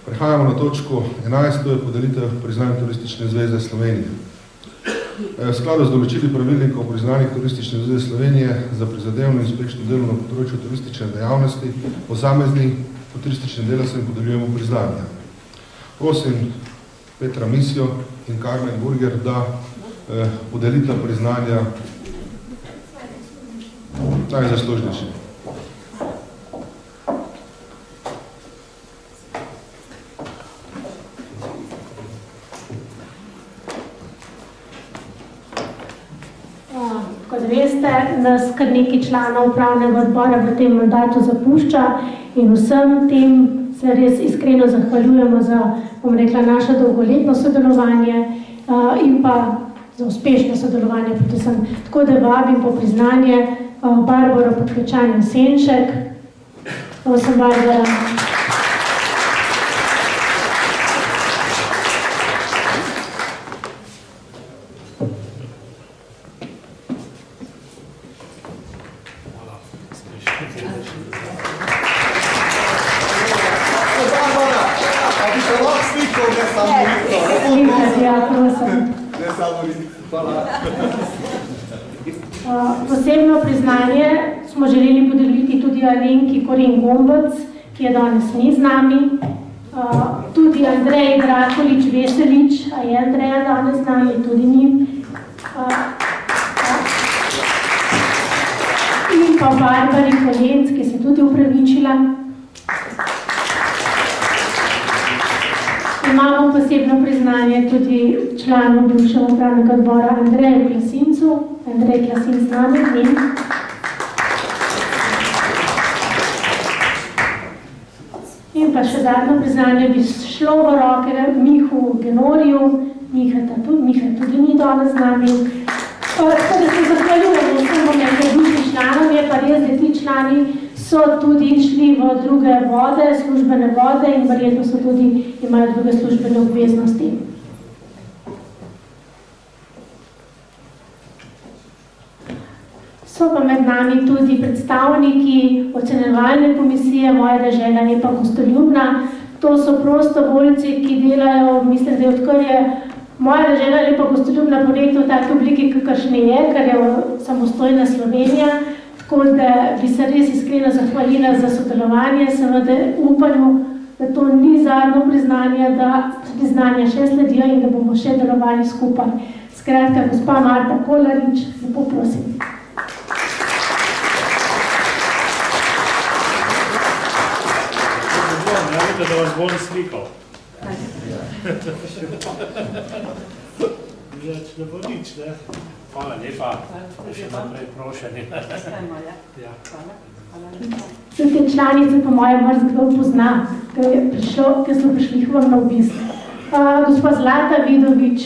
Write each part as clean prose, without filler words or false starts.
Prehajamo na točko 11, to je podelitev priznanja Turistične zveze Slovenije. V skladu z določili pravilnika o priznanjih Turistične zveze Slovenije za prizadevno in uspešno delo na področju turistične dejavnosti, posamezni turistične dela se jim podeljujemo priznanja. Prosim Petra Misijo in Carmen Burger, da podelita priznanja najzaslužnejšim. Kot veste, nas kar nekaj članov upravnega odbora v tem mandatu zapušča in vsem tem se res iskreno zahvaljujemo za, bom rekla, naše dolgoletno sodelovanje in pa za uspešno sodelovanje predvsem. Tako da vabim po priznanje Barbaro Podpečan-Senšek. Prosim, Barbara. Posebno priznanje smo želeli podeliti tudi Alenki Koren-Gombec, ki je danes ni z nami, tudi Andreji Drakolič-Veselič, a je Andreja danes z nami, tudi ni, in pa Barbari Kolenc, ki se tudi upravičila. Imamo posebno priznanje tudi članu bivšega upravnega odbora Andreju Klasincu. Andrej Klasinc z nami. In pa še zadnjo priznanje bi šlo v roke Mihu Genoriju. Miha tudi ni danes z nami. Tako da se zahvaljujemo vsem bivšim članom, je pa res, da ti člani so tudi šli v druge vode, službene vode in verjetno so tudi imajo druge službene obveznosti. So pa med nami tudi predstavniki ocenjevalne komisije Moja dežela lepa gostoljubna. To so prostovoljci, ki delajo, mislim, da je odkar je Moja dežela lepa gostoljubna projekt v taki obliki, kakršni je, ker je samostojna Slovenija. Tako da bi se res iskreno zahvalila za sodelovanje, seveda upanju, da to ni zadnjo priznanje, da priznanja še sledijo in da bomo še delovali skupaj. Skratka, gospa Marta Kolarič, lepo prosim. Da vas bom slikal. Ne bo nič, ne? Hvala lepa. Še naprej prošeni. Vse te članice po mojem marsikdo pozna, ker so prišli k vam na obisk. Gospa Zlata Vidovič.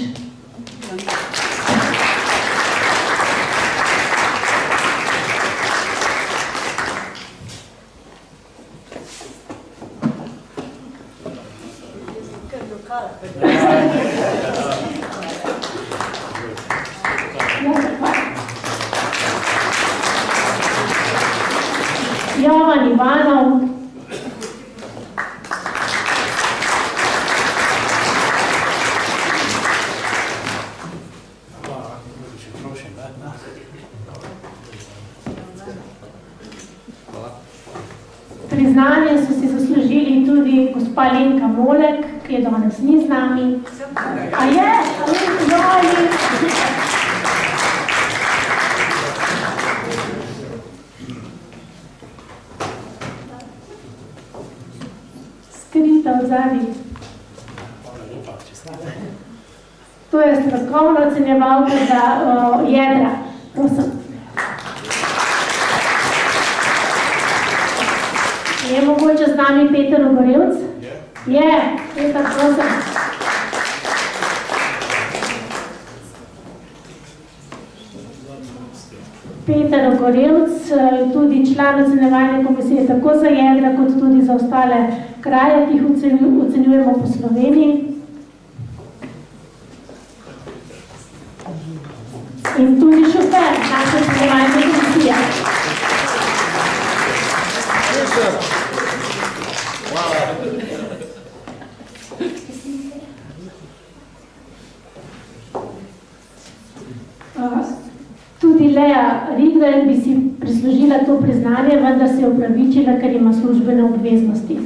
Jovan Ivanov. Priznanje so si zaslužili tudi gospa Lenka Molek, ki je danes ni z nami. A je? Skrita v zadnji. To je strokovna ocenjevalka za jedra. Prosim. Je mogoče z nami Peter Ogorevc? Je. Peter, prosim. Peter Ogorevc, tudi član ocenjevalne komisije tako za jedra, kot tudi za ostale kraje, ki jih ocenjujemo po Sloveniji. In tudi šofer naše ocenjevalne komisije. Kleja Rigler bi si prislužila to priznanje, vendar se je opravičila, ker ima službene obveznosti.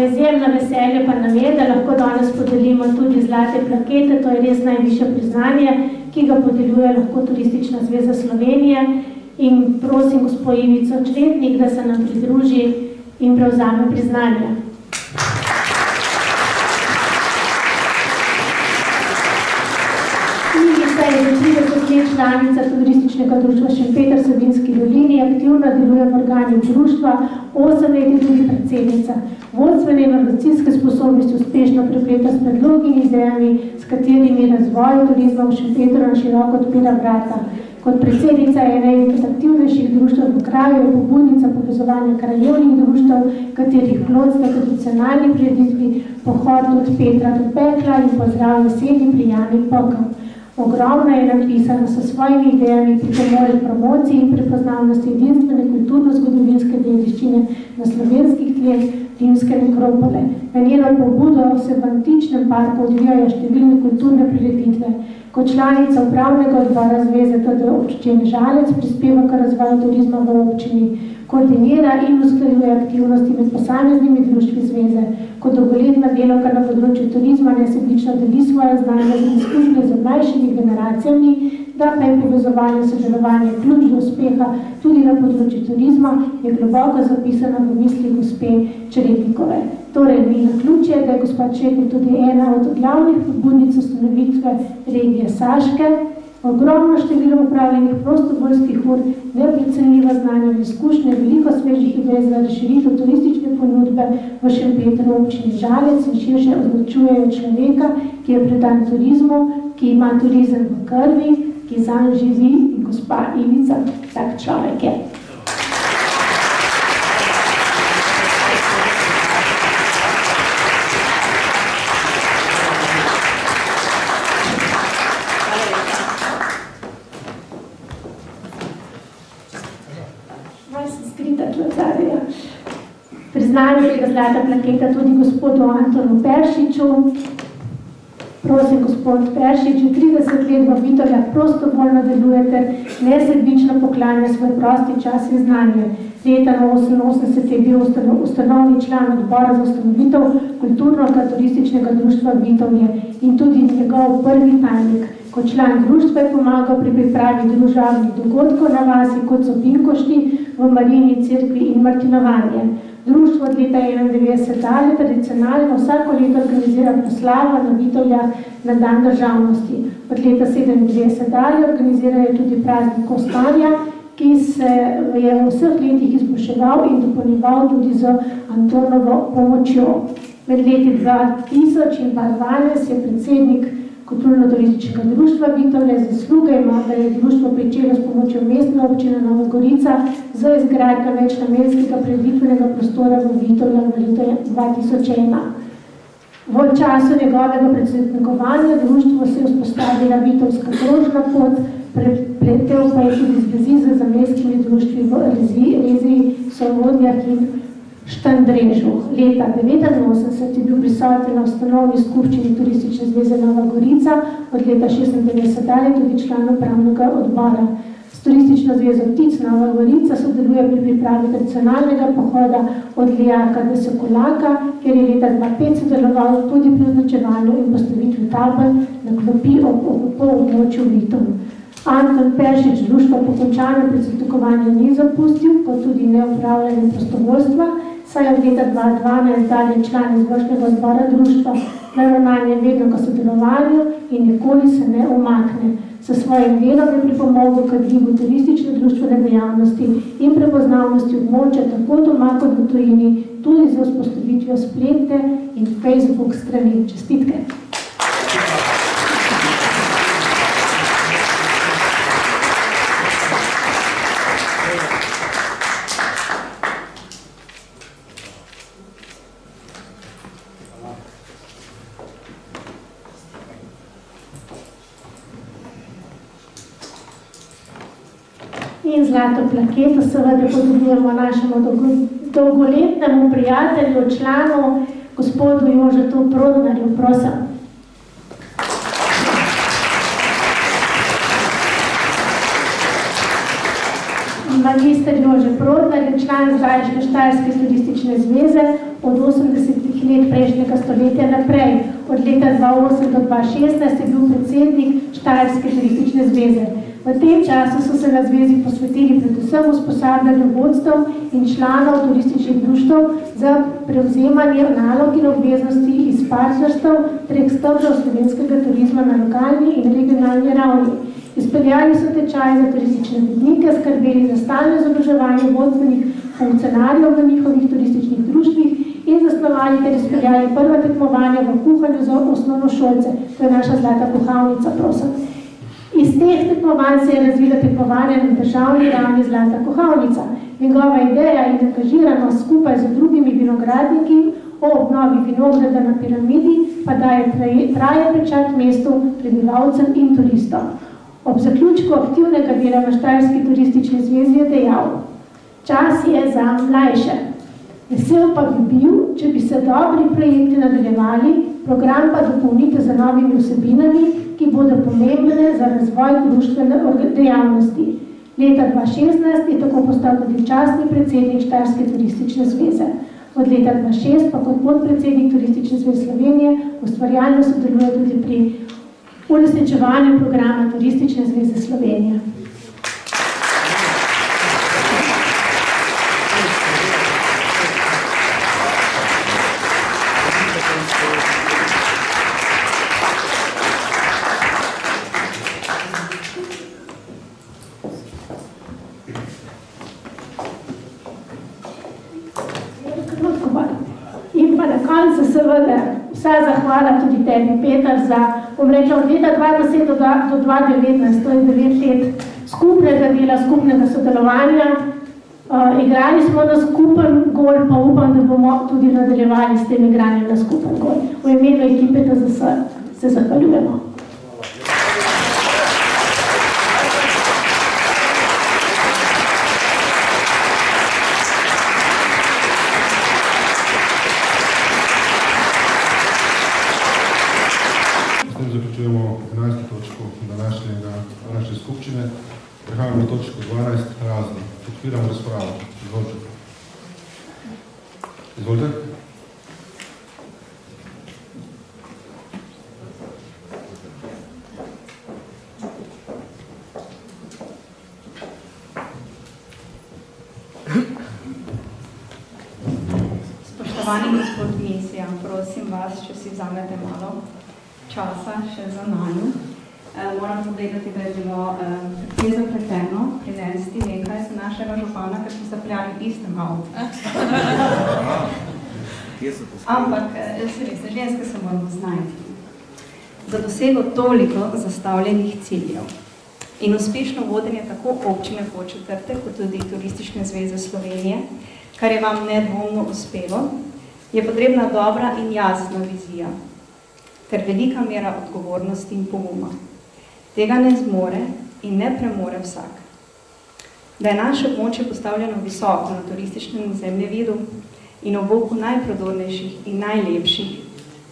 Izjemno veselje pa nam je, da lahko danes podelimo tudi zlate plakete, to je res najvišje priznanje, ki ga podeljuje lahko Turistična zveza Slovenije in prosim gospo Ivico Čretnik, da se nam pridruži in prevzame priznanje. Ivica je za 30 let članica Turističnega društva Šempeter v Savinjski dolini, aktivno deluje v organih društva, 8 let je tudi predsednica. Vodstvene in organizacijske sposobnosti uspešno prepleta s predlogi in idejami, s katerimi razvoj turizma v Šempetru na široko odpira vrata. Kot predsednica je ena od aktivnejših društev v kraju, je pobudnica povezovanja krajevnih društev, katerih plod sta tradicionalni prireditvi pohod od Petra do Pekla in pozdrav jeseni pri Jani Pokav. Ogromno je napisano s svojimi idejami pripomore promociji in prepoznavnosti edinstvene kulturno-zgodovinske dediščine na slovenskih tleh Rimske nekropole. Na njeno pobudo se v antičnem parku odvijajo številne kulturne prireditve. Kot članica upravnega odbora zveze TD občine Žalec prispeva k razvoju turizma v občini, koordinira in usklajuje aktivnosti med posameznimi društvi zveze. Kot dolgoletna delavka na področju turizma nesebično deli svoje znanje in izkušnje z mlajšimi generacijami, da pa je povezovanje sodelovanje ključ do uspeha tudi na področju turizma, je globoko zapisana v misli gospe Čretnikove. Torej, ni naključje, da je gospa Čretnik tudi ena od glavnih pobudnic ustanovitve regije Saške, ogromno število upravljenih prostovoljskih ur, neprecenljiva znanja in izkušnje, veliko svežih idej za razširitev turistične ponudbe v Šempetru občini Žalec in širše označujejo človeka, ki je predan turizmu, ki ima turizem v krvi, ki zanj živi in gospa Ivica, tak človek je. Priznanje tega zlata plaketa tudi gospodu Antonu Peršiču. Prosim, gospod Peršič, 30 let v Vitoljah prostovoljno delujete, nesebično poklanja svoj prosti čas in znanje. Leta 1988 je bil ustanovni član odbora za ustanovitev kulturno-turističnega društva Vitovlje in tudi njegov prvi tajnik. Kot član društva je pomagal pri pripravi družabnih dogodkov na vasi, kot so Binkošti v Marijini cerkvi in Martinovanje. Društvo od leta 1991 dalje tradicionalno vsako leto organizira proslavo na Vitovljah na dan državnosti. Od leta 1997 dalje organizirajo tudi praznik Kostanja, ki se je v vseh letih izboljševal in dopolnjeval tudi z Antonovo pomočjo. Med leti 2000 in 2012 je predsednik Kulturno-turističnega društva Vitovlje zasluge ima, da je društvo pričelo s pomočjo mestne občine Nova Gorica za izgradnjo večnamenskega prireditvenega prostora v Vitovljah v letu 2001. V času njegovega predsednikovanja društvo se je vzpostavila Vitovska krožna pot, prepletel pa je tudi zvezi z zamejskimi društvi v Reziji, Sovodnjah in Štandrežu. Leta 1989 je bil prisoten na ustanovni skupščini Turistične zveze Nova Gorica, od leta 1996 dalje tudi član upravnega odbora. S Turistično zvezo Ptic Nova Gorica sodeluje pri pripravi tradicionalnega pohoda od Lijaka do Sokolaka, kjer je leta 2005 sodeloval tudi pri označevanju in postavitvi tabel na klopi po območju Vitov. Anton Peršič društva po končanju predsednikovanja ni zapustil, kot tudi neupravljanje prostovoljstva, saj od leta 2012 dalje član izvršnega odbora društva, naravnanje vedno k sodelovanju in nikoli se ne umakne. S svojim delom je pripomogel k dvigu turistične društvene dejavnosti in prepoznavnosti območja tako doma kot v tujini, tudi za vzpostavitvijo spletne in Facebook strani. Čestitke! in zlato plaketo seveda podobujemo našemu dolgoletnemu prijatelju, članu, gospodu Jožetu Prodnarju, prosim. Magister Jože Prodnar je član zdajšnje Štajerske turistične zveze od 80-ih let prejšnjega stoletja naprej. Od leta 2008 do 2016 je bil predsednik Štajerske turistične zveze. V tem času so se na zvezi posvetili predvsem usposabljanju vodstev in članov turističnih društev za prevzemanje nalog in obveznosti iz partnerstev treh stebrov slovenskega turizma na lokalni in regionalni ravni. Izpeljali so tečaje za turistične vodnike, skrbeli za stalno izobraževanje vodstvenih funkcionarjev v njihovih turističnih društvih in zasnovali ter izpeljali prva tekmovanja v kuhanju za osnovnošolce. To je naša zlata kuhalnica, prosim. Iz teh tekmovanj se je razvila tekmovanja na državni ravni zlata kuhalnica. Njegova ideja in angažiranost skupaj z drugimi vinogradniki o obnovi vinograda na Piramidi pa daje traje pečat mestu, prebivalcem in turistom. Ob zaključku aktivnega dela v Štajerski turistični zvezi je dejal: čas je za mlajše. Vesel pa bi bil, če bi se dobri projekti nadaljevali, program pa dopolnite z novimi vsebinami, ki bodo pomembne za razvoj društvene dejavnosti. Leta 2016 je tako postal tudi častni predsednik Štajerske turistične zveze. Od leta 2006 pa kot podpredsednik Turistične zveze Slovenije ustvarjalno sodeluje tudi pri uresničevanju programa Turistične zveze Slovenije. In pa na koncu seveda vsa zahvala tudi tebi, Peter, za, bom rekla, od leta 2010 do 2019, to je 9 let skupnega dela, skupnega sodelovanja. Igrali smo na skupen gol, pa upam, da bomo tudi nadaljevali s tem igranjem na skupen gol. V imenu ekipe TZS se zahvaljujemo. Zaključujemo 11. točko današnje skupščine. Prehajamo na točko 12, razni. Odpiram razpravo. Izvolite. Izvolite. Spoštovani gospod Mesija, prosim vas, če si vzamete malo časa še za naju. Moram povedati, da je bilo precej zapleteno prinesti nekaj za našega župana, ker smo se prijali v istem avtu. Ampak, se veste, ženske se moramo znajti. Za dosego toliko zastavljenih ciljev in uspešno vodenje tako občine Podčetrtek, kot tudi Turistične zveze Slovenije, kar je vam nedvomno uspelo, je potrebna dobra in jasna vizija ter velika mera odgovornosti in poguma. Tega ne zmore in ne premore vsak. Da je naše območje postavljeno visoko na turističnem zemljevidu in ob boku najprodornejših in najlepših,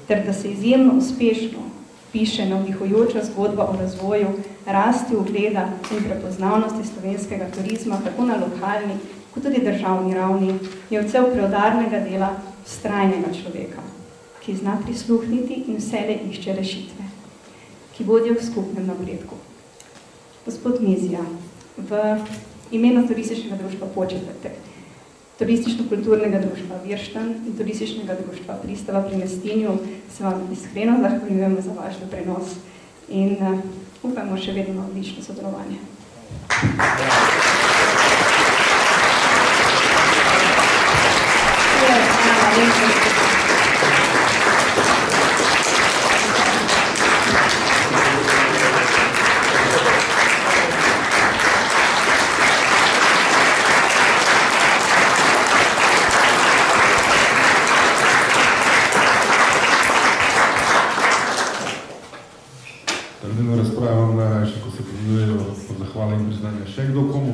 ter da se izjemno uspešno piše navdihujoča zgodba o razvoju, rasti ugleda in prepoznavnosti slovenskega turizma, tako na lokalni, kot tudi državni ravni, je odsev preudarnega dela vztrajnega človeka, ki zna prisluhniti in vselej išče rešitve, ki vodijo k skupnem napredku. Gospod Mizija, v imenu Turističnega društva Podčetrtek, Turistično-kulturnega društva Virštan in Turističnega društva Pristava pri Mestinju se vam iskreno zahvaljujemo za vaš doprinos in upamo še vedno na odlično sodelovanje. Razprava vam najrajše, ko se povedujejo zahvala in priznanja. Še kdo komu?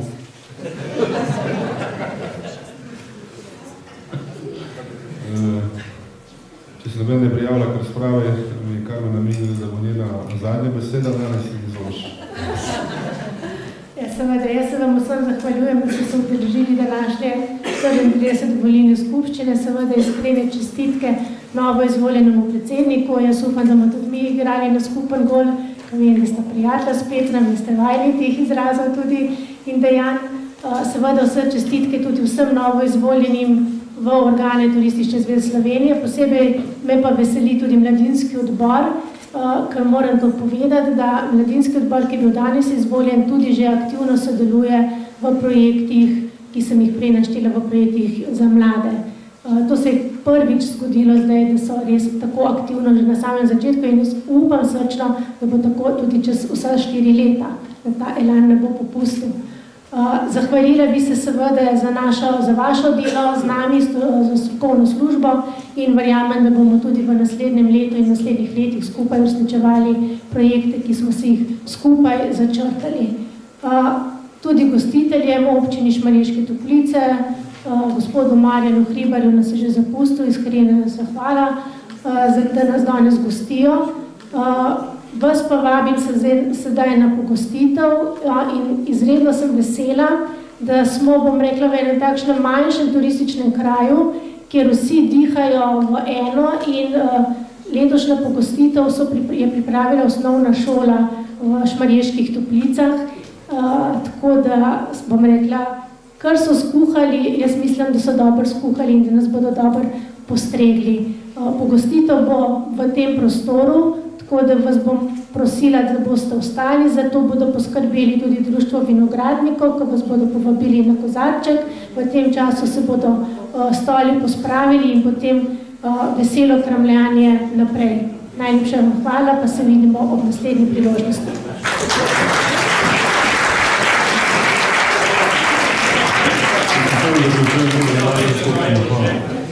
se noben ne prijavlja k razprave, mi je Karmen namenila, da bo njena zadnja beseda, danes jih izvoliš. Ja, seveda, jaz se vam vsem zahvaljujem, da ste se udeležili današnje 34 volilne skupščine, seveda iskrene čestitke novo izvoljenemu predsedniku. Jaz upam, da bomo tudi mi igrali na skupen gol, ker vem, da sta prijatelja s Petrom in ste vajni teh izrazov tudi in dejanj. Seveda vse čestitke tudi vsem novo izvoljenim v organe Turistične zveze Slovenije. Posebej me pa veseli tudi mladinski odbor, ker moram to povedati, da mladinski odbor, ki je bil danes izvoljen, tudi že aktivno sodeluje v projektih, ki sem jih prej naštela, v projektih za mlade. To se je prvič zgodilo zdaj, da so res tako aktivno že na samem začetku in upam srčno, da bo tako tudi čez vsa 4 leta, da ta elan ne bo popustil. Zahvalila bi se seveda za vašo delo z nami, za strokovno službo in verjamem, da bomo tudi v naslednjem letu in naslednjih letih skupaj uresničevali projekte, ki smo si jih skupaj začrtali. Tudi gostiteljem občini Šmarješke Toplice, gospodu Marjanu Hribarju nas je že zapustil, iskrena zahvala, da nas danes gostijo. Vas pa vabim sedaj na pogostitev in izredno sem vesela, da smo, bom rekla, v enem takšnem manjšem turističnem kraju, kjer vsi dihajo v eno in letošnja pogostitev je pripravila osnovna šola v Šmarjeških Toplicah, tako da, bom rekla, kar so skuhali, jaz mislim, da so dobro skuhali in da nas bodo dobro postregli. Pogostitev bo v tem prostoru, tako da vas bom prosila, da boste ostali, zato bodo poskrbeli tudi Društvo vinogradnikov, ko vas bodo povabili na kozarček. V tem času se bodo stoli pospravili in potem veselo kramljanje naprej. Najlepša vam hvala, pa se vidimo ob naslednji priložnosti. Hvala.